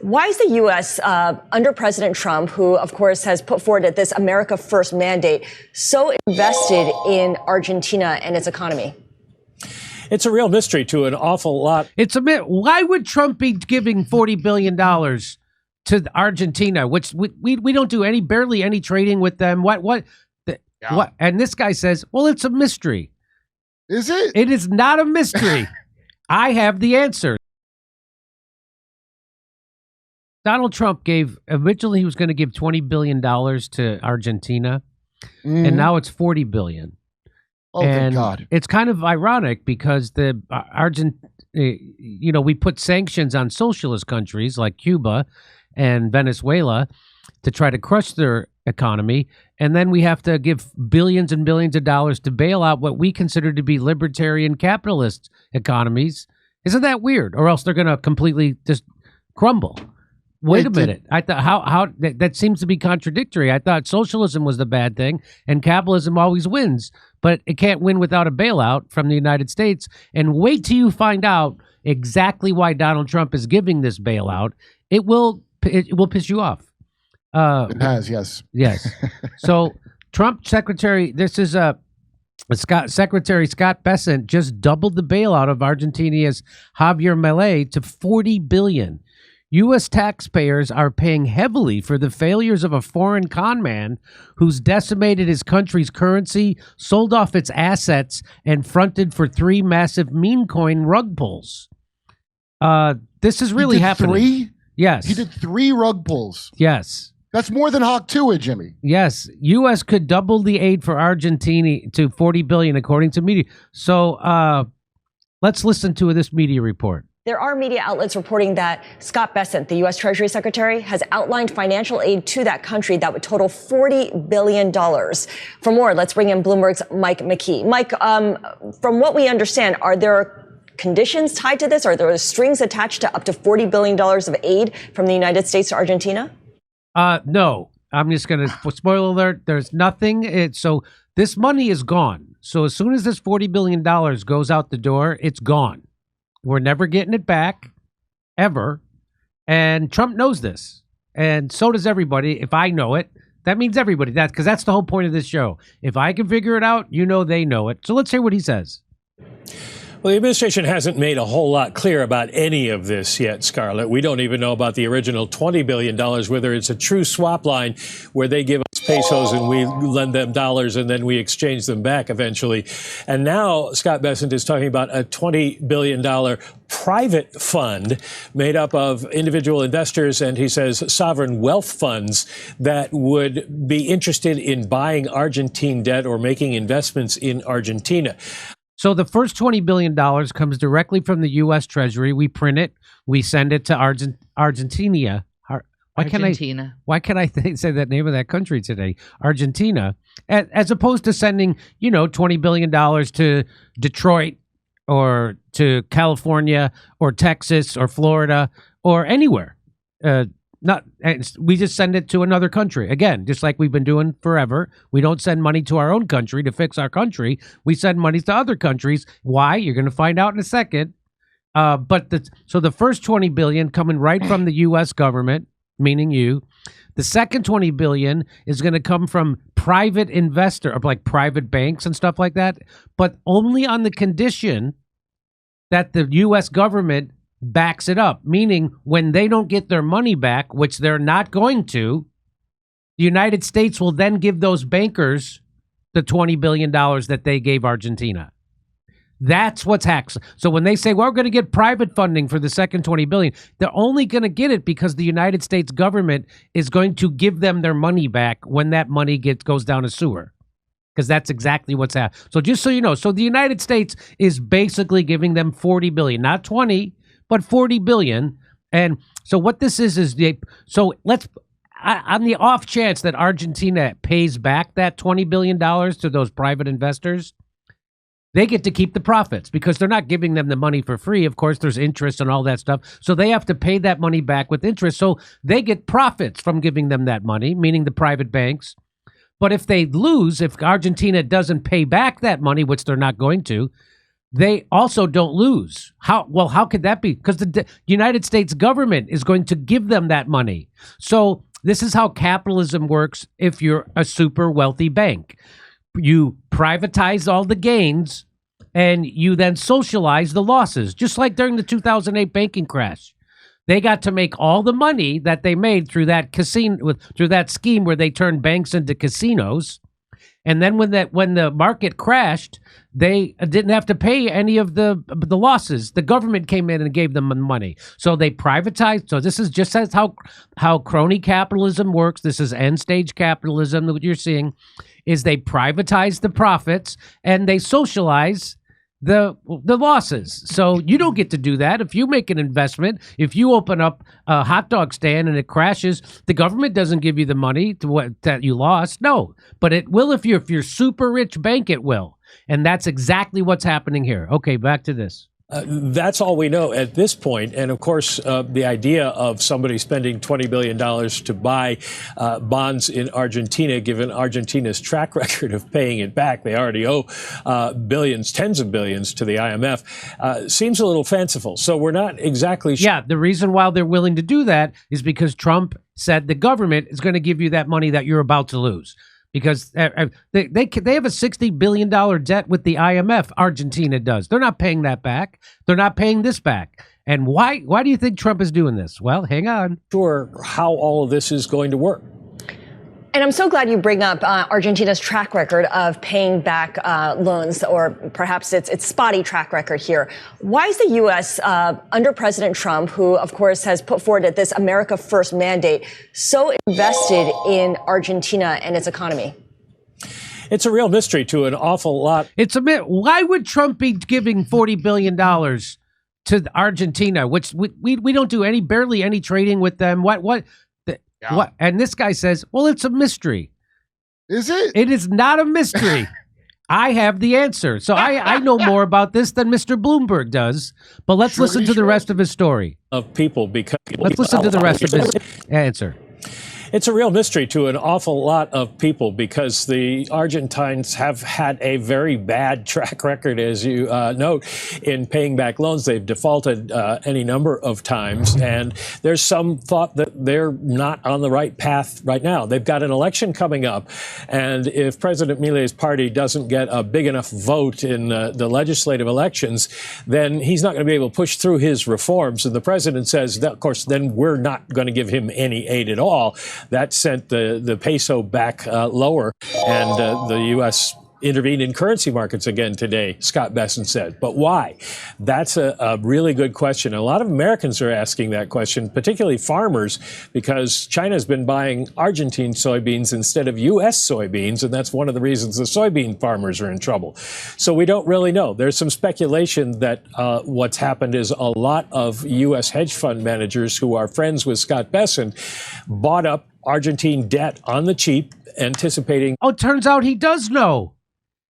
Why is the U.S., under President Trump, who, of course, has put forward this America First mandate, so invested in Argentina and its economy? It's a real mystery to an awful lot. Why would Trump be giving $40 billion to Argentina, which we don't do barely any trading with them? What? And this guy says, well, it's a mystery. Is it? It is not a mystery. I have the answer. Donald Trump originally he was going to give $20 billion to Argentina, and now it's $40 billion. Oh, thank God. It's kind of ironic because we put sanctions on socialist countries like Cuba and Venezuela to try to crush their economy, and then we have to give billions and billions of dollars to bail out what we consider to be libertarian capitalist economies. Isn't that weird? Or else they're going to completely just crumble. Wait a minute. I thought how that seems to be contradictory. I thought socialism was the bad thing and capitalism always wins, but it can't win without a bailout from the United States. And wait till you find out exactly why Donald Trump is giving this bailout. It will piss you off. It has, yes. Yes. So Trump Secretary Scott Bessant just doubled the bailout of Argentina's Javier Milei to $40 billion. U.S. taxpayers are paying heavily for the failures of a foreign con man who's decimated his country's currency, sold off its assets, and fronted for 3 massive meme coin rug pulls. This is really happening. 3? Yes. He did 3 rug pulls. Yes. That's more than Hawk Tuah, Jimmy. Yes. U.S. could double the aid for Argentina to $40 billion, according to media. So let's listen to this media report. There are media outlets reporting that Scott Bessant, the U.S. Treasury Secretary, has outlined financial aid to that country that would total $40 billion. For more, let's bring in Bloomberg's Mike McKee. Mike, from what we understand, are there conditions tied to this? Are there strings attached to up to $40 billion of aid from the United States to Argentina? No. I'm just going to, spoiler alert, there's nothing. So this money is gone. So as soon as this $40 billion goes out the door, it's gone. We're never getting it back, ever. And Trump knows this. And so does everybody. If I know it, that means everybody. Because that's the whole point of this show. If I can figure it out, they know it. So let's hear what he says. Well, the administration hasn't made a whole lot clear about any of this yet, Scarlett. We don't even know about the original $20 billion, whether it's a true swap line where they give us pesos and we lend them dollars and then we exchange them back eventually. And now Scott Bessant is talking about a $20 billion private fund made up of individual investors, and he says sovereign wealth funds that would be interested in buying Argentine debt or making investments in Argentina. So the first $20 billion comes directly from the U.S. Treasury. We print it. We send it to Argentina. Why can't I say that name of that country today? Argentina, as opposed to sending, $20 billion to Detroit or to California or Texas or Florida or anywhere. We just send it to another country. Again, just like we've been doing forever. We don't send money to our own country to fix our country. We send money to other countries. Why? You're going to find out in a second. So the first $20 billion coming right from the U.S. government, meaning you. The second $20 billion is going to come from private investor, or like private banks and stuff like that, but only on the condition that the U.S. government backs it up, meaning when they don't get their money back, which they're not going to, the United States will then give those bankers the $20 billion that they gave Argentina. That's what's hacks. So when they say, well, we're going to get private funding for the second $20 billion, they're only going to get it because the United States government is going to give them their money back when that money goes down a sewer. Because that's exactly what's happening. So just so you know, so the United States is basically giving them $40 billion, not 20, but $40 billion. And so what this is on the off chance that Argentina pays back that $20 billion to those private investors, they get to keep the profits because they're not giving them the money for free. Of course, there's interest and all that stuff. So they have to pay that money back with interest. So they get profits from giving them that money, meaning the private banks. But if they lose, if Argentina doesn't pay back that money, which they're not going to, they also don't lose. How could that be? Because the United States government is going to give them that money. So this is how capitalism works if you're a super wealthy bank. You privatize all the gains and you then socialize the losses, just like during the 2008 banking crash. They got to make all the money that they made through that through that scheme where they turned banks into casinos. And then when the market crashed, they didn't have to pay any of the losses. The government came in and gave them money. So they privatized. So this is just how crony capitalism works. This is end stage capitalism. What you're seeing is they privatize the profits and they socialize the losses. So you don't get to do that. If you make an investment, if you open up a hot dog stand and it crashes, the government doesn't give you the money that you lost. No, but it will if you're super rich bank, it will. And that's exactly what's happening here. Okay, back to this. That's all we know at this point. And of course, the idea of somebody spending $20 billion to buy bonds in Argentina, given Argentina's track record of paying it back, they already owe billions, tens of billions to the IMF, seems a little fanciful. So we're not exactly sure. Yeah, the reason why they're willing to do that is because Trump said the government is going to give you that money that you're about to lose. Because they have a $60 billion debt with the IMF, Argentina does. They're not paying that back. They're not paying this back. And why do you think Trump is doing this? Well, hang on. Sure how all of this is going to work. And I'm so glad you bring up Argentina's track record of paying back loans, or perhaps its spotty track record here. Why is the U.S. Under President Trump, who of course has put forward this America First mandate, so invested in Argentina and its economy? It's a real mystery to an awful lot. Why would Trump be giving $40 billion to Argentina, which we don't do barely any trading with them? What? What? And this guy says, well, it's a mystery. Is it? It is not a mystery. I have the answer. So I know more about this than Mr. Bloomberg does. But let's listen to the rest of his story. Of people, because let's listen to the rest of his answer. It's a real mystery to an awful lot of people because the Argentines have had a very bad track record, as you note, in paying back loans. They've defaulted any number of times, and there's some thought that they're not on the right path right now. They've got an election coming up, and if President Milei's party doesn't get a big enough vote in the legislative elections, then he's not going to be able to push through his reforms. And the president says, that, of course, then we're not going to give him any aid at all. That sent the peso back lower, and the U.S. intervened in currency markets again today, Scott Bessant said. But why? That's a really good question. A lot of Americans are asking that question, particularly farmers, because China's been buying Argentine soybeans instead of U.S. soybeans, and that's one of the reasons the soybean farmers are in trouble. So we don't really know. There's some speculation that what's happened is a lot of U.S. hedge fund managers who are friends with Scott Bessant bought up Argentine debt on the cheap, anticipating. Oh, it turns out he does know.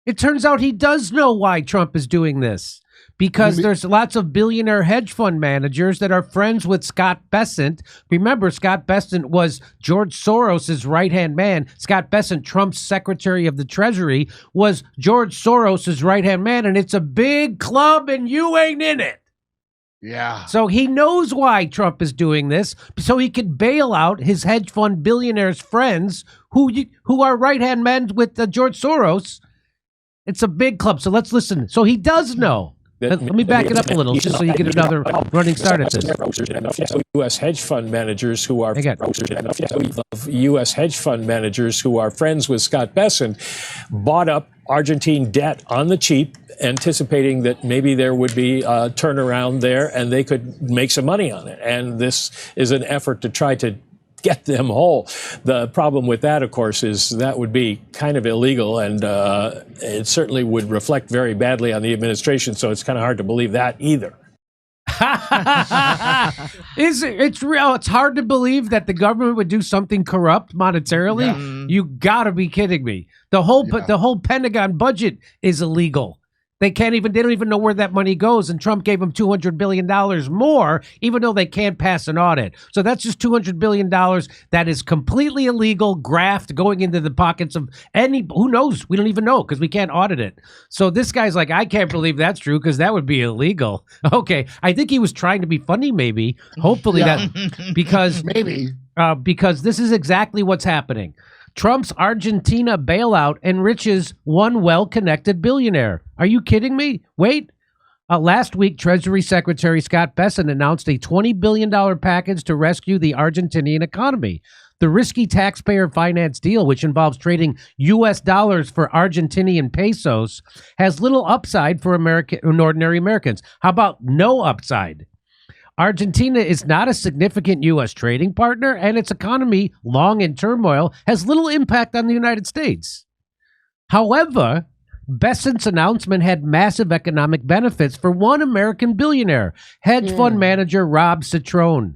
It turns out he does know why Trump is doing this. Because there's lots of billionaire hedge fund managers that are friends with Scott Bessant. Remember, Scott Bessant was George Soros's right-hand man. Scott Bessant, Trump's Secretary of the Treasury, was George Soros's right-hand man, and it's a big club, and you ain't in it. Yeah. So he knows why Trump is doing this, so he can bail out his hedge fund billionaires' friends who are right-hand men with George Soros. It's a big club, so let's listen. So he does know. Let me back it up a little, just so you get another running start at this. U.S. hedge fund managers who are U.S. hedge fund managers who are friends with Scott Bessant bought up Argentine debt on the cheap, anticipating that maybe there would be a turnaround there and they could make some money on it. And this is an effort to try to get them whole. The problem with that, of course, is that would be kind of illegal, and it certainly would reflect very badly on the administration. So it's kind of hard to believe that either. It's real. It's hard to believe that the government would do something corrupt monetarily. Yeah. You gotta be kidding me. The whole Pentagon budget is illegal. They don't even know where that money goes. And Trump gave them $200 billion more, even though they can't pass an audit. So that's just $200 billion that is completely illegal, graft going into the pockets of who knows? We don't even know because we can't audit it. So this guy's like, I can't believe that's true because that would be illegal. Okay. I think he was trying to be funny, maybe. Hopefully because this is exactly what's happening. Trump's Argentina bailout enriches one well-connected billionaire. Are you kidding me? Wait. Last week, Treasury Secretary Scott Bessant announced a $20 billion package to rescue the Argentinian economy. The risky taxpayer finance deal, which involves trading U.S. dollars for Argentinian pesos, has little upside for ordinary Americans. How about no upside? Argentina is not a significant U.S. trading partner, and its economy, long in turmoil, has little impact on the United States. However, Bessant's announcement had massive economic benefits for one American billionaire, hedge fund manager Rob Citrone,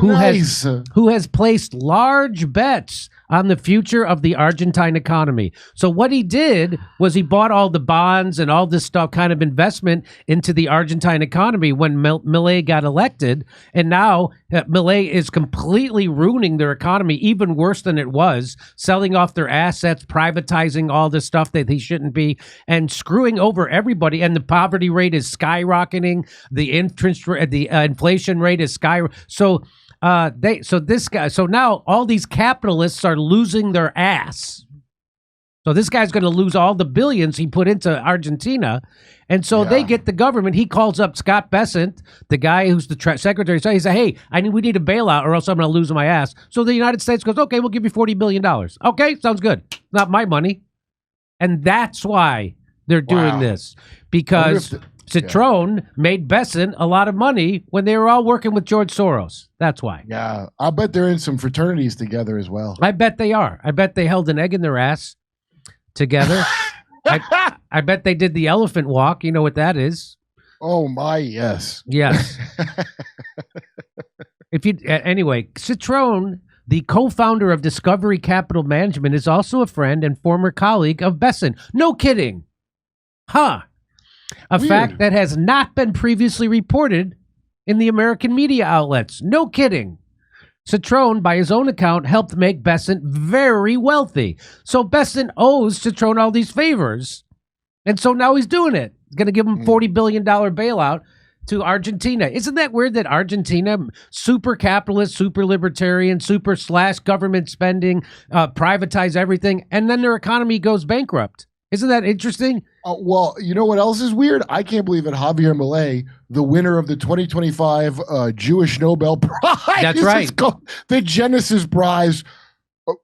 who has placed large bets on the future of the Argentine economy. So what he did was he bought all the bonds and all this stuff, kind of investment into the Argentine economy when Milei got elected. And now Milei is completely ruining their economy, even worse than it was, selling off their assets, privatizing all this stuff that he shouldn't be, and screwing over everybody. And the poverty rate is skyrocketing. The inflation rate is skyrocketing. So now all these capitalists are losing their ass. So this guy's going to lose all the billions he put into Argentina. And so they get the government. He calls up Scott Bessant, the guy who's the secretary. So he said, hey, we need a bailout or else I'm going to lose my ass. So the United States goes, okay, we'll give you $40 billion. Okay, sounds good. Not my money. And that's why they're doing this. Because Citrone made Bessant a lot of money when they were all working with George Soros. That's why. Yeah, I'll bet they're in some fraternities together as well. I bet they are. I bet they held an egg in their ass together. I bet they did the elephant walk. You know what that is? Oh my, yes. Yes. Anyway, Citrone, the co-founder of Discovery Capital Management, is also a friend and former colleague of Bessant. No kidding. Huh. A fact that has not been previously reported in the American media outlets. No kidding. Citrone, by his own account, helped make Bessant very wealthy. So Bessant owes Citrone all these favors. And so now he's doing it. He's going to give him $40 billion bailout to Argentina. Isn't that weird that Argentina, super capitalist, super libertarian, super slash government spending, privatize everything, and then their economy goes bankrupt? Isn't that interesting? Well, you know what else is weird? I can't believe that Javier Milei, the winner of the 2025 Jewish Nobel Prize. That's right. The Genesis Prize.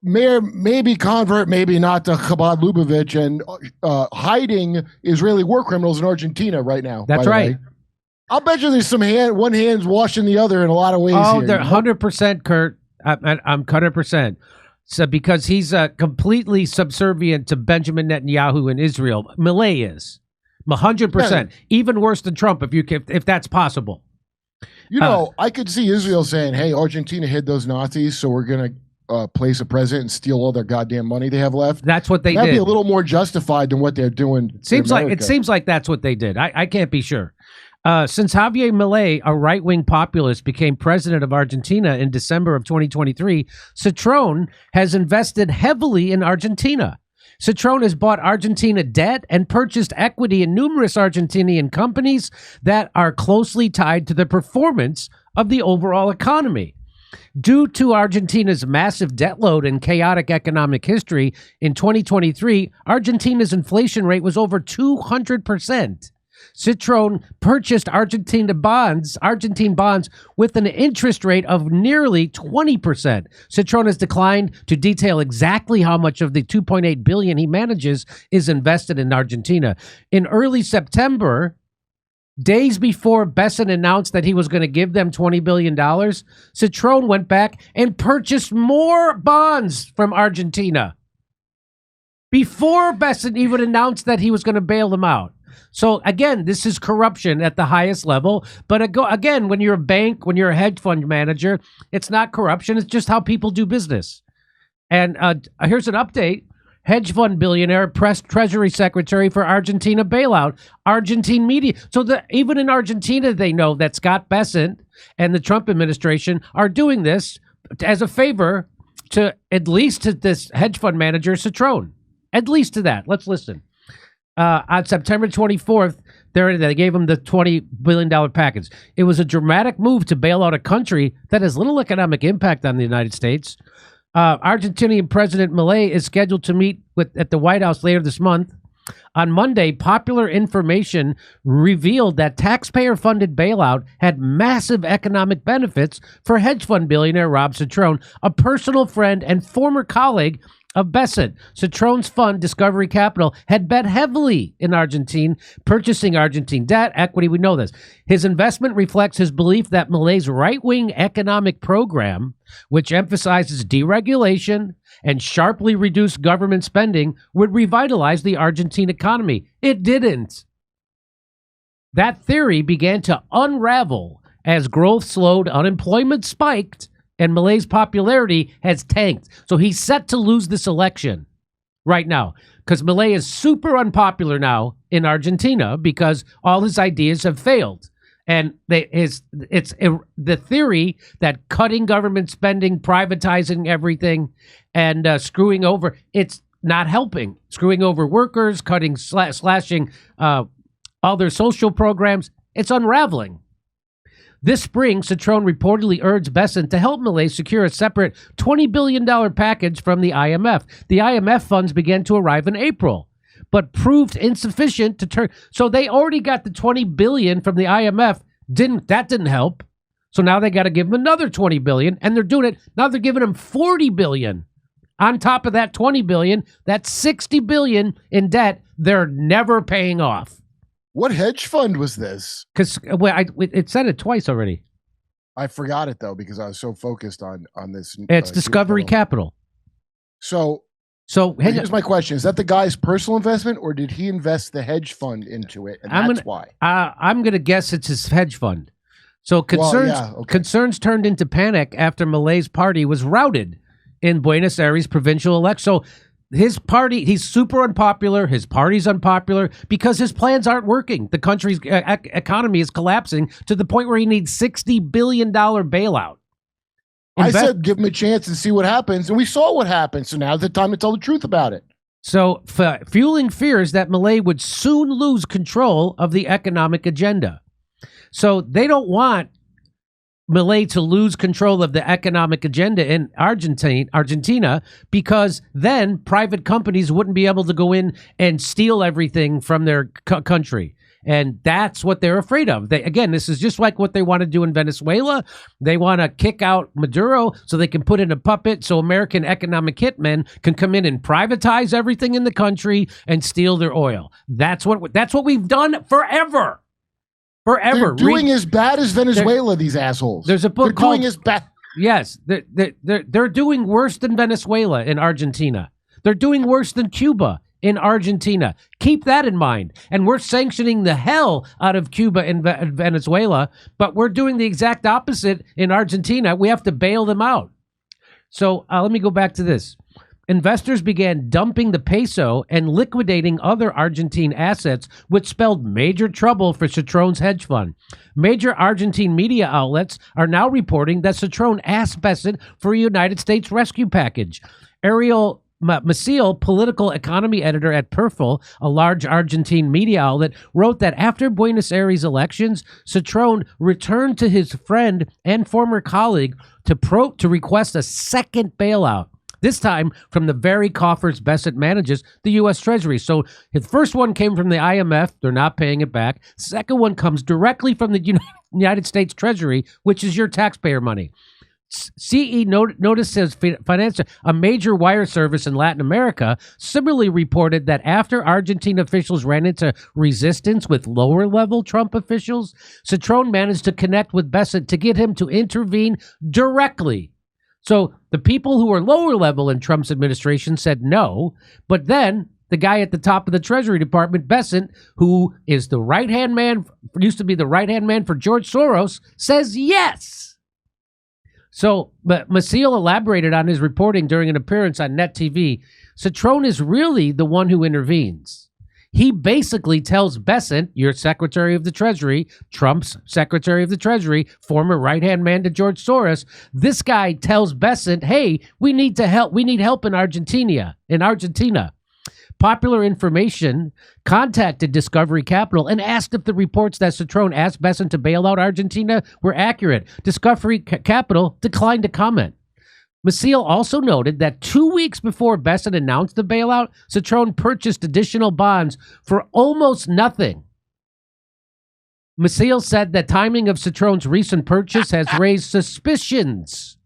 Maybe convert, maybe not, to Chabad Lubavitch, and hiding Israeli war criminals in Argentina right now. That's right. I'll bet you there's one hand's washing the other in a lot of ways. Oh, they're 100%, Kurt. I'm 100%. So because he's completely subservient to Benjamin Netanyahu in Israel, Milei is 100%. Even worse than Trump, if that's possible. You know, I could see Israel saying, "Hey, Argentina hid those Nazis, so we're gonna place a president and steal all their goddamn money they have left." That's what they did. That'd be a little more justified than what they're doing. It seems like that's what they did. I can't be sure. Since Javier Milei, a right-wing populist, became president of Argentina in December of 2023, Citrone has invested heavily in Argentina. Citrone has bought Argentina debt and purchased equity in numerous Argentinian companies that are closely tied to the performance of the overall economy. Due to Argentina's massive debt load and chaotic economic history, in 2023, Argentina's inflation rate was over 200%. Citrone purchased Argentine bonds with an interest rate of nearly 20%. Citrone has declined to detail exactly how much of the $2.8 billion he manages is invested in Argentina. In early September, days before Bessant announced that he was going to give them $20 billion, Citrone went back and purchased more bonds from Argentina before Bessant even announced that he was going to bail them out. So again, this is corruption at the highest level. But again, when you're a bank, when you're a hedge fund manager, it's not corruption. It's just how people do business. And here's an update. hedge fund billionaire, pressed Treasury secretary for Argentina bailout. Argentine media. So even in Argentina, they know that Scott Bessant and the Trump administration are doing this as a favor to at least to this hedge fund manager, Citrone. At least to that. Let's listen. On September 24th, they gave him the $20 billion package. It was a dramatic move to bail out a country that has little economic impact on the United States. Argentinian President Milei is scheduled to meet at the White House later this month. On Monday, Popular Information revealed that taxpayer-funded bailout had massive economic benefits for hedge fund billionaire Rob Citrone, a personal friend and former colleague of Bessant. Citrone's fund, Discovery Capital, had bet heavily in Argentina, purchasing Argentine debt, equity. We know this. His investment reflects his belief that Milei's right-wing economic program, which emphasizes deregulation and sharply reduced government spending, would revitalize the Argentine economy. It didn't. That theory began to unravel as growth slowed, unemployment spiked, and Milei's popularity has tanked. So he's set to lose this election right now because Milei is super unpopular now in Argentina because all his ideas have failed. And it's the theory that cutting government spending, privatizing everything, and screwing over, it's not helping. Screwing over workers, slashing all their social programs, it's unraveling. This spring, Citrone reportedly urged Bessant to help Milei secure a separate $20 billion package from the IMF. The IMF funds began to arrive in April, but proved insufficient to turn. So they already got the $20 billion from the IMF. That didn't help. So now they got to give him another $20 billion, and they're doing it. Now they're giving him $40 billion. On top of that $20 billion, that's $60 billion in debt they're never paying off. What hedge fund was this? Because it said it twice already. I forgot it though because I was so focused on this. It's Discovery Capital. So here's my question: is that the guy's personal investment, or did he invest the hedge fund into it? And that's why. I'm gonna guess it's his hedge fund. So concerns turned into panic after Milei's party was routed in Buenos Aires provincial election. So his party, he's super unpopular. His party's unpopular because his plans aren't working. The country's economy is collapsing to the point where he needs $60 billion bailout. I said give him a chance and see what happens, and we saw what happened. So now's the time to tell the truth about it. So fueling fears that Milei would soon lose control of the economic agenda. So they don't want Milei to lose control of the economic agenda in Argentina, because then private companies wouldn't be able to go in and steal everything from their country. And that's what they're afraid of. Again, this is just like what they want to do in Venezuela. They want to kick out Maduro so they can put in a puppet so American economic hitmen can come in and privatize everything in the country and steal their oil. That's what we've done forever. Forever. They're doing as bad as Venezuela, these assholes. There's a book called... doing as bad. Yes, they're doing worse than Venezuela in Argentina. They're doing worse than Cuba in Argentina. Keep that in mind. And we're sanctioning the hell out of Cuba and Venezuela, but we're doing the exact opposite in Argentina. We have to bail them out. So let me go back to this. Investors began dumping the peso and liquidating other Argentine assets, which spelled major trouble for Citrone's hedge fund. Major Argentine media outlets are now reporting that Citrone asked Bessant for a United States rescue package. Ariel Maciel, political economy editor at Perfil, a large Argentine media outlet, wrote that after Buenos Aires elections, Citrone returned to his friend and former colleague to request a second bailout. This time from the very coffers Bessant manages, the U.S. Treasury. So his first one came from the IMF. They're not paying it back. Second one comes directly from the United States Treasury, which is your taxpayer money. CE notices Financial, a major wire service in Latin America, similarly reported that after Argentine officials ran into resistance with lower-level Trump officials, Citrone managed to connect with Bessant to get him to intervene directly. So the people who were lower level in Trump's administration said no, but then the guy at the top of the Treasury Department, Bessant, who is the right-hand man, used to be the right-hand man for George Soros, says yes. So, but Maciel elaborated on his reporting during an appearance on Net TV. Citrone is really the one who intervenes. He basically tells Bessant, your Secretary of the Treasury, Trump's Secretary of the Treasury, former right-hand man to George Soros, this guy tells Bessant, hey, we need help in Argentina. Popular Information contacted Discovery Capital and asked if the reports that Citrone asked Bessant to bail out Argentina were accurate. Discovery Capital declined to comment. Maciel also noted that 2 weeks before Bessant announced the bailout, Citrone purchased additional bonds for almost nothing. Maciel said that timing of Citrone's recent purchase has raised suspicions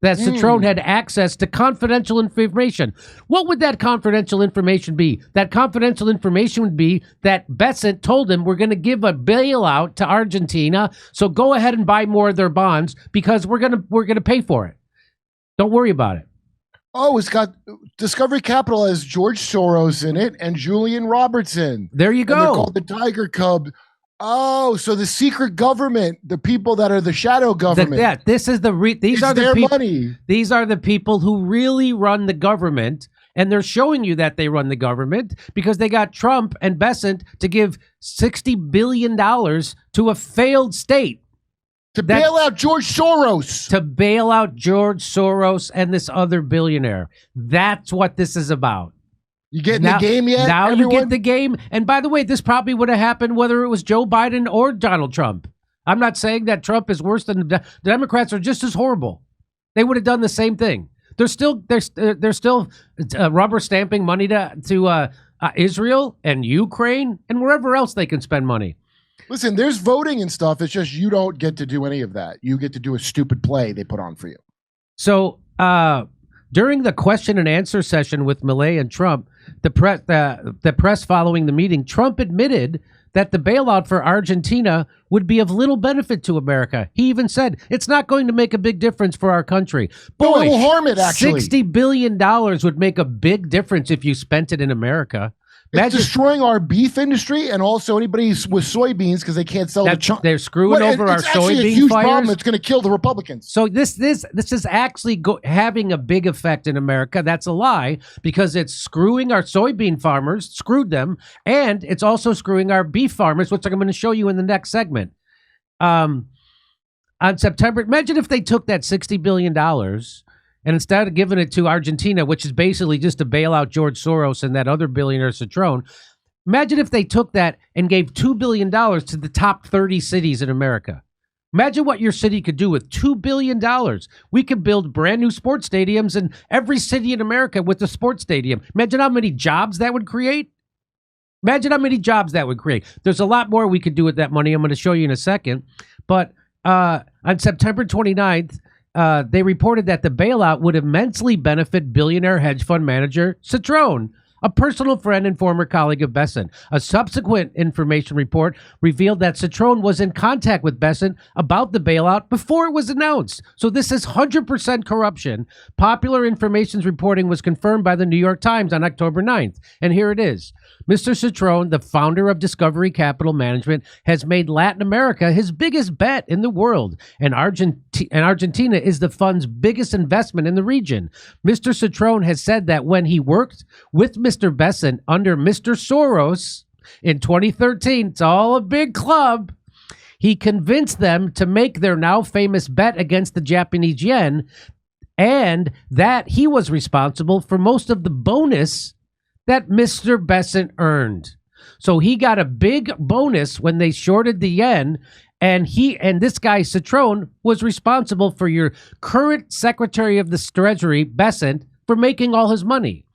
that Citrone had access to confidential information. What would that confidential information be? That confidential information would be that Bessant told him, we're going to give a bailout to Argentina, so go ahead and buy more of their bonds because we're going to pay for it. Don't worry about it. Oh, it's got Discovery Capital has George Soros in it and Julian Robertson. There you go. And they're called the Tiger Cub. Oh, so the secret government, the people that are the shadow government. These are their money. These are the people who really run the government, and they're showing you that they run the government because they got Trump and Bessant to give $60 billion to a failed state. To bail out George Soros. To bail out George Soros and this other billionaire. That's what this is about. You getting the game yet? Now everyone? You get the game. And by the way, this probably would have happened whether it was Joe Biden or Donald Trump. I'm not saying that Trump is worse than the Democrats are just as horrible. They would have done the same thing. They're still rubber stamping money to Israel and Ukraine and wherever else they can spend money. Listen, there's voting and stuff. It's just you don't get to do any of that. You get to do a stupid play they put on for you. So during the question and answer session with Milei and Trump, the press following the meeting, Trump admitted that the bailout for Argentina would be of little benefit to America. He even said, it's not going to make a big difference for our country. Boy, it will harm it, actually. $60 billion would make a big difference if you spent it in America. It's destroying our beef industry and also anybody with soybeans because they can't sell they're screwing over our soybean fires. It's actually a huge problem that's going to kill the Republicans. So this is actually having a big effect in America. That's a lie because it's screwing our soybean farmers, screwed them, and it's also screwing our beef farmers, which I'm going to show you in the next segment. On September, imagine if they took that $60 billion and instead of giving it to Argentina, which is basically just to bail out George Soros and that other billionaire Citrone, imagine if they took that and gave $2 billion to the top 30 cities in America. Imagine what your city could do with $2 billion. We could build brand new sports stadiums in every city in America with a sports stadium. Imagine how many jobs that would create. Imagine how many jobs that would create. There's a lot more we could do with that money. I'm going to show you in a second. But on September 29th, they reported that the bailout would immensely benefit billionaire hedge fund manager Citrone, a personal friend and former colleague of Bessant. A subsequent information report revealed that Citrone was in contact with Bessant about the bailout before it was announced. So this is 100% corruption. Popular Information's reporting was confirmed by the New York Times on October 9th. And here it is. Mr. Citrone, the founder of Discovery Capital Management, has made Latin America his biggest bet in the world, and Argentina is the fund's biggest investment in the region. Mr. Citrone has said that when he worked with Mr. Bessant under Mr. Soros in 2013, it's all a big club, he convinced them to make their now famous bet against the Japanese yen, and that he was responsible for most of the bonus that Mr. Bessant earned. So he got a big bonus when they shorted the yen, and this guy Citrone was responsible for your current Secretary of the Treasury, Bessant, for making all his money.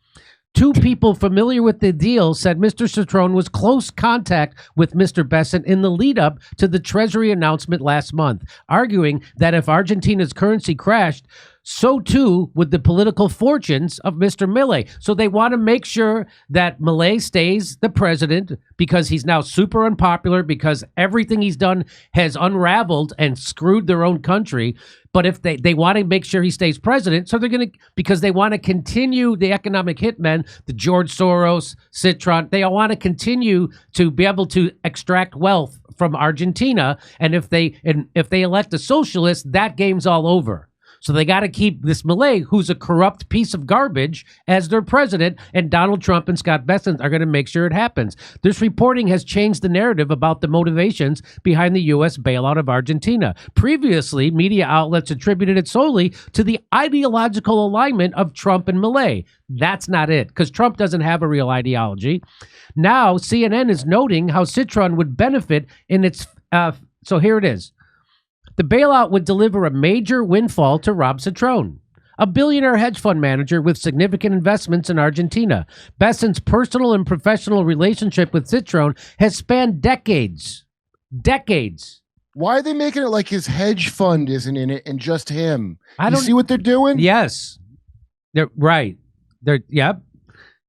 Two people familiar with the deal said Mr. Citrone was close contact with Mr. Bessant in the lead up to the Treasury announcement last month, arguing that if Argentina's currency crashed, so too would the political fortunes of Mr. Milei. So they want to make sure that Milei stays the president because he's now super unpopular because everything he's done has unraveled and screwed their own country. But if they want to make sure he stays president, so they're going to, because they want to continue the economic hitmen, the George Soros, Citrone, they want to continue to be able to extract wealth from Argentina. And if they elect a socialist, that game's all over. So they got to keep this Milei, who's a corrupt piece of garbage, as their president, and Donald Trump and Scott Bessant are going to make sure it happens. This reporting has changed the narrative about the motivations behind the U.S. bailout of Argentina. Previously, media outlets attributed it solely to the ideological alignment of Trump and Milei. That's not it, because Trump doesn't have a real ideology. Now, CNN is noting how Citrone would benefit in its... so here it is. The bailout would deliver a major windfall to Rob Citrone, a billionaire hedge fund manager with significant investments in Argentina. Bessant's personal and professional relationship with Citrone has spanned decades. Decades. Why are they making it like his hedge fund isn't in it and just him? I don't see what they're doing? Yes. They're right. Yep.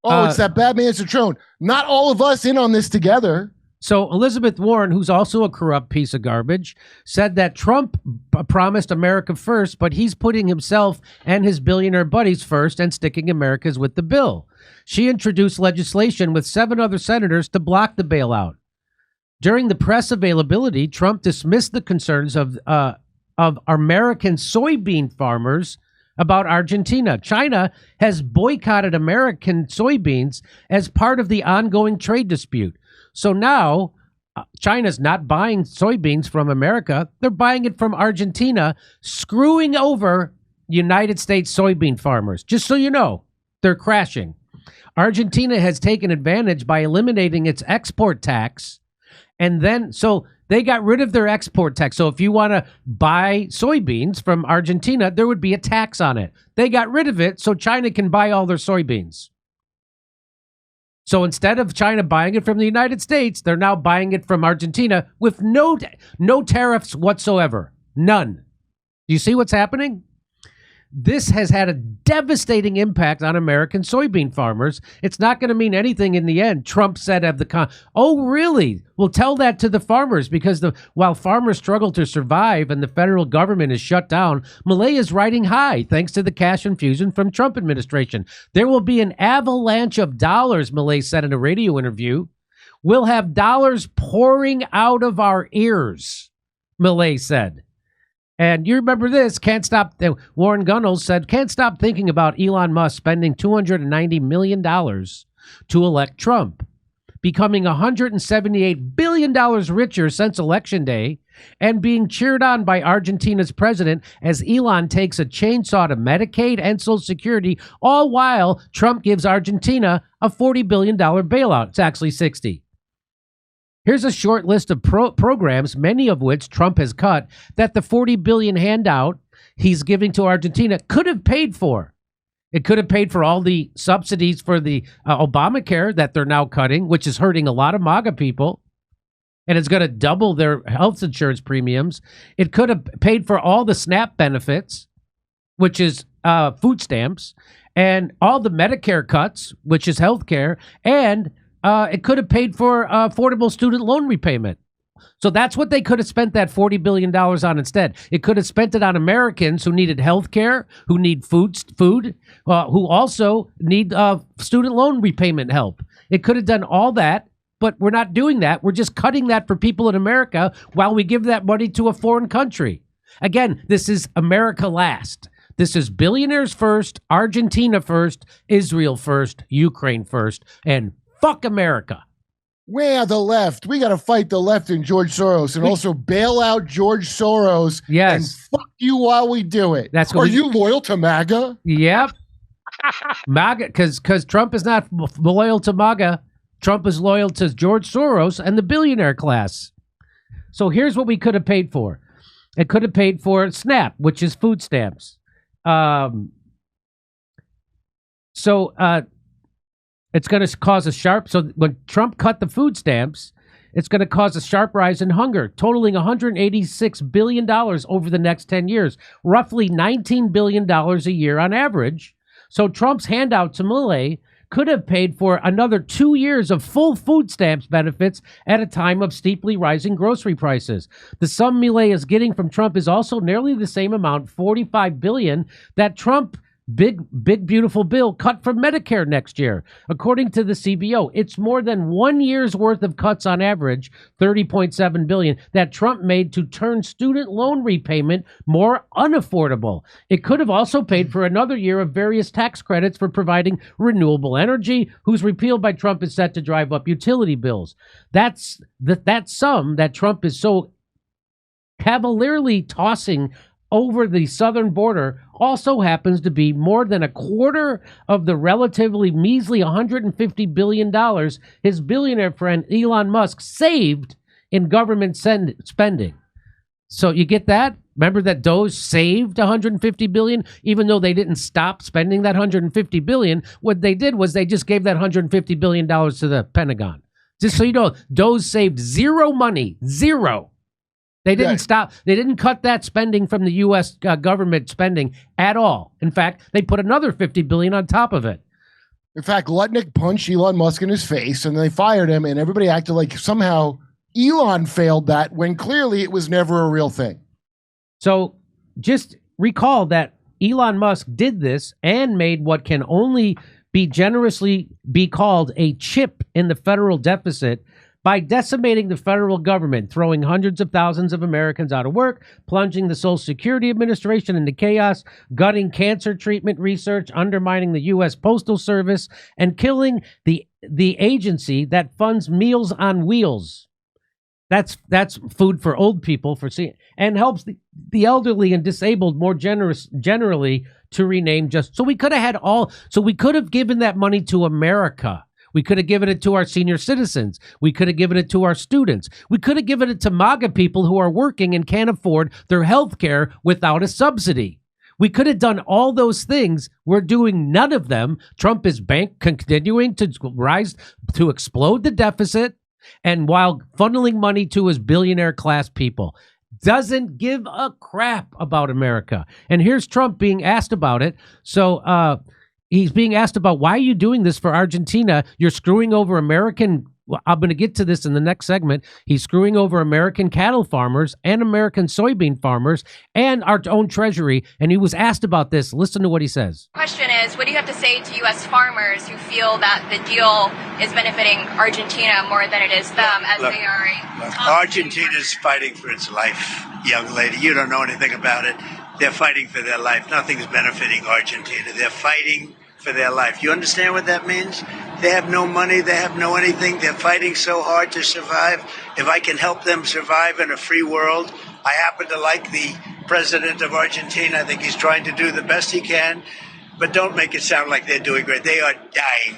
Oh, it's that Batman Citrone. Not all of us in on this together. So Elizabeth Warren, who's also a corrupt piece of garbage, said that Trump promised America first, but he's putting himself and his billionaire buddies first and sticking America's with the bill. She introduced legislation with 7 other senators to block the bailout. During the press availability, Trump dismissed the concerns of American soybean farmers about Argentina. China has boycotted American soybeans as part of the ongoing trade dispute. So now China's not buying soybeans from America. They're buying it from Argentina, screwing over United States soybean farmers. Just so you know, they're crashing. Argentina has taken advantage by eliminating its export tax. And then, so they got rid of their export tax. So if you want to buy soybeans from Argentina, there would be a tax on it. They got rid of it so China can buy all their soybeans. So instead of China buying it from the United States, they're now buying it from Argentina with no tariffs whatsoever. None. Do you see what's happening? This has had a devastating impact on American soybean farmers. It's not going to mean anything in the end. Trump said of the oh, really? Well, tell that to the farmers, because while farmers struggle to survive and the federal government is shut down, Milei is riding high thanks to the cash infusion from Trump administration. There will be an avalanche of dollars, Milei said in a radio interview. We'll have dollars pouring out of our ears, Milei said. And you remember this, Warren Gunnels said, can't stop thinking about Elon Musk spending $290 million to elect Trump, becoming $178 billion richer since Election Day, and being cheered on by Argentina's president as Elon takes a chainsaw to Medicaid and Social Security, all while Trump gives Argentina a $40 billion bailout. It's actually 60. Here's a short list of programs, many of which Trump has cut, that the $40 billion handout he's giving to Argentina could have paid for. It could have paid for all the subsidies for the Obamacare that they're now cutting, which is hurting a lot of MAGA people, and it's going to double their health insurance premiums. It could have paid for all the SNAP benefits, which is food stamps, and all the Medicare cuts, which is health care, and it could have paid for affordable student loan repayment. So that's what they could have spent that $40 billion on instead. It could have spent it on Americans who needed health care, who need food, who also need student loan repayment help. It could have done all that, but we're not doing that. We're just cutting that for people in America while we give that money to a foreign country. Again, this is America last. This is billionaires first, Argentina first, Israel first, Ukraine first, and fuck America. We're the left. We got to fight the left and George Soros, and also bail out George Soros. Yes. And fuck you while we do it. Are you loyal to MAGA? Yep. MAGA, because Trump is not loyal to MAGA. Trump is loyal to George Soros and the billionaire class. So here's what we could have paid for. It could have paid for SNAP, which is food stamps. It's going to cause a sharp... So when Trump cut the food stamps, it's going to cause a sharp rise in hunger, totaling $186 billion over the next 10 years, roughly $19 billion a year on average. So Trump's handout to Milei could have paid for another 2 years of full food stamps benefits at a time of steeply rising grocery prices. The sum Milei is getting from Trump is also nearly the same amount, $45 billion, that Trump big, beautiful bill cut from Medicare next year. According to the CBO, it's more than 1 year's worth of cuts on average, $30.7 billion, that Trump made to turn student loan repayment more unaffordable. It could have also paid for another year of various tax credits for providing renewable energy, whose repeal by Trump is set to drive up utility bills. That's that sum that Trump is so cavalierly tossing over the southern border also happens to be more than a quarter of the relatively measly $150 billion his billionaire friend Elon Musk saved in government spending. So you get that? Remember that Doge saved $150 billion, even though they didn't stop spending that $150 billion. What they did was they just gave that $150 billion to the Pentagon. Just so you know, Doge saved zero money, zero. They didn't stop. They didn't cut that spending from the U.S. Government spending at all. In fact, they put another $50 billion on top of it. In fact, Lutnick punched Elon Musk in his face, and they fired him, and everybody acted like somehow Elon failed that when clearly it was never a real thing. So just recall that Elon Musk did this and made what can only be generously be called a chip in the federal deficit by decimating the federal government, throwing hundreds of thousands of Americans out of work, plunging the Social Security Administration into chaos, gutting cancer treatment research, undermining the U.S. Postal Service, and killing the agency that funds Meals on Wheels. That's food for old people and helps the elderly and disabled more generally to rename just. So we could have given that money to America. We could have given it to our senior citizens. We could have given it to our students. We could have given it to MAGA people who are working and can't afford their health care without a subsidy. We could have done all those things. We're doing none of them. Trump is continuing to rise, to explode the deficit, and while funneling money to his billionaire class people. Doesn't give a crap about America. And here's Trump being asked about it. So, he's being asked about, why are you doing this for Argentina? You're screwing over American. Well, I'm going to get to this in the next segment. He's screwing over American cattle farmers and American soybean farmers and our own Treasury. And he was asked about this. Listen to what he says. Question is, what do you have to say to U.S. farmers who feel that the deal is benefiting Argentina more than it is them, they are Argentina's fighting for its life, young lady. You don't know anything about it. They're fighting for their life. Nothing's benefiting Argentina. They're fighting for their life. You understand what that means? They have no money. They have no anything. They're fighting so hard to survive. If I can help them survive in a free world, I happen to like the president of Argentina. I think he's trying to do the best he can. But don't make it sound like they're doing great. They are dying.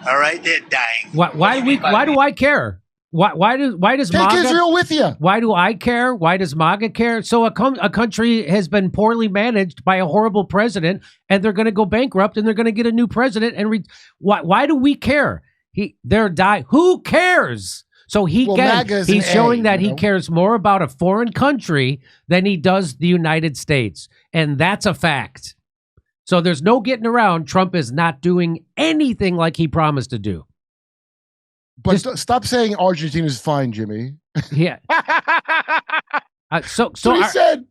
All right? They're dying. Why do I care? Why does take MAGA, Israel with you? Why do I care? Why does MAGA care? So a country has been poorly managed by a horrible president, and they're going to go bankrupt, and they're going to get a new president. And why do we care? They're dying. Who cares? So he's showing that he cares more about a foreign country than he does the United States, and that's a fact. So there's no getting around. Trump is not doing anything like he promised to do. But stop saying Argentina's fine, Jimmy. Yeah. So he said.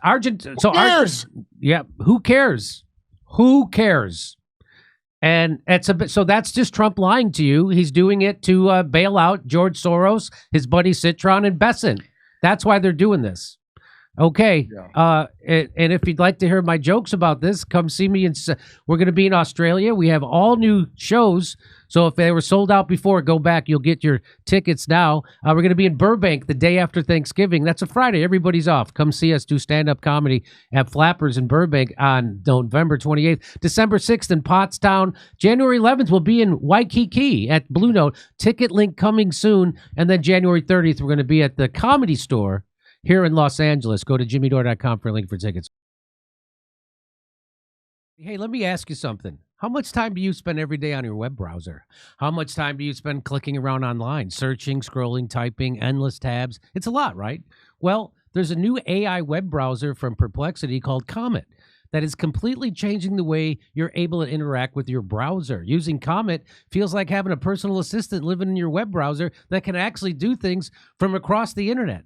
Who cares? Who cares? Who cares? And so that's just Trump lying to you. He's doing it to bail out George Soros, his buddy Citrone, and Bessant. That's why they're doing this. Okay. Yeah. And if you'd like to hear my jokes about this, come see me. We're going to be in Australia. We have all new shows. So if they were sold out before, go back. You'll get your tickets now. We're going to be in Burbank the day after Thanksgiving. That's a Friday. Everybody's off. Come see us do stand-up comedy at Flappers in Burbank on November 28th. December 6th in Pottstown. January 11th, we'll be in Waikiki at Blue Note. Ticket link coming soon. And then January 30th, we're going to be at the Comedy Store here in Los Angeles. Go to jimmydore.com for a link for tickets. Hey, let me ask you something. How much time do you spend every day on your web browser? How much time do you spend clicking around online, searching, scrolling, typing, endless tabs? It's a lot, right? Well, there's a new AI web browser from Perplexity called Comet that is completely changing the way you're able to interact with your browser. Using Comet feels like having a personal assistant living in your web browser that can actually do things from across the internet.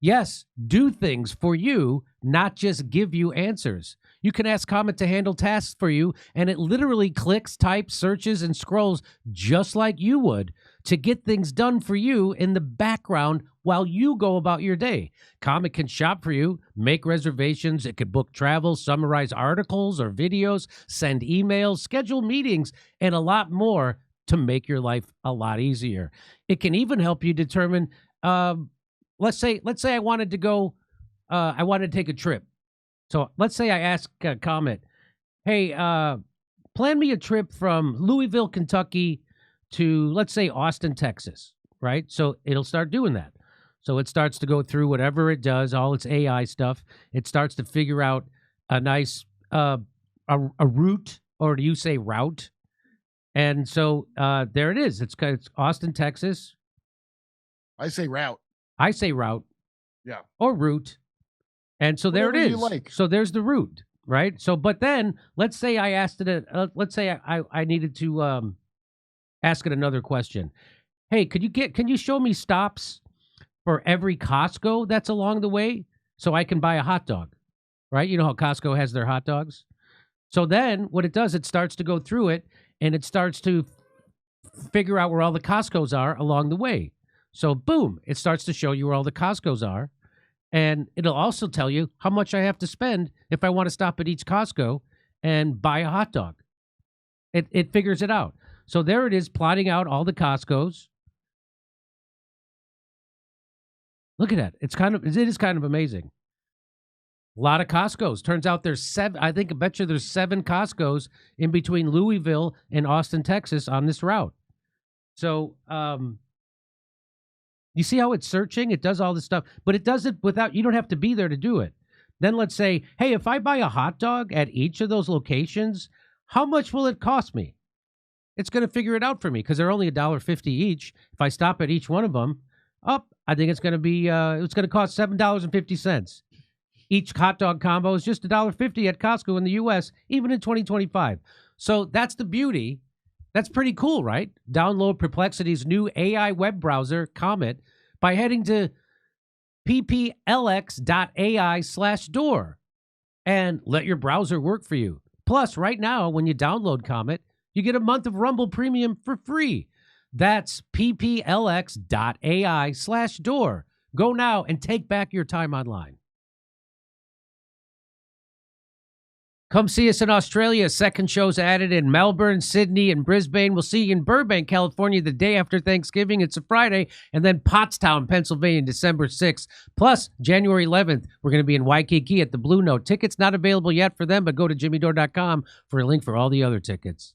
Yes, do things for you, not just give you answers. You can ask Comet to handle tasks for you, and it literally clicks, types, searches, and scrolls just like you would to get things done for you in the background while you go about your day. Comet can shop for you, make reservations, it could book travel, summarize articles or videos, send emails, schedule meetings, and a lot more to make your life a lot easier. It can even help you determine, let's say I wanted to go, I wanted to take a trip. So let's say I ask Comet, hey, plan me a trip from Louisville, Kentucky to, let's say, Austin, Texas, right? So it'll start doing that. So it starts to go through whatever it does, all its AI stuff. It starts to figure out a nice, a route, or do you say route? And so there it is. It's Austin, Texas. I say route. I say route. Yeah. Or route. And so there Whatever it you is. like. So there's the route, right? So, but then let's say I asked it, let's say I needed to ask it another question. Hey, can you show me stops for every Costco that's along the way so I can buy a hot dog, right? You know how Costco has their hot dogs? So then what it does, it starts to go through it and it starts to figure out where all the Costcos are along the way. So boom, it starts to show you where all the Costcos are. And it'll also tell you how much I have to spend if I want to stop at each Costco and buy a hot dog. It figures it out. So there it is, plotting out all the Costcos. Look at that. It is kind of amazing. A lot of Costcos. Turns out there's 7. I bet you there's 7 Costcos in between Louisville and Austin, Texas on this route. So, you see how it's searching? It does all this stuff, but it does it without, you don't have to be there to do it. Then let's say, hey, if I buy a hot dog at each of those locations, how much will it cost me? It's going to figure it out for me because they're only $1.50 each. If I stop at each one of them, I think it's going to be, it's going to cost $7.50. Each hot dog combo is just $1.50 at Costco in the U.S., even in 2025. So that's the beauty. That's pretty cool, right? Download Perplexity's new AI web browser, Comet, by heading to pplx.ai/Dore and let your browser work for you. Plus, right now, when you download Comet, you get a month of Rumble Premium for free. That's pplx.ai/Dore. Go now and take back your time online. Come see us in Australia. Second show's added in Melbourne, Sydney, and Brisbane. We'll see you in Burbank, California, the day after Thanksgiving. It's a Friday. And then Pottstown, Pennsylvania, December 6th. Plus, January 11th, we're going to be in Waikiki at the Blue Note. Tickets not available yet for them, but go to jimmydore.com for a link for all the other tickets.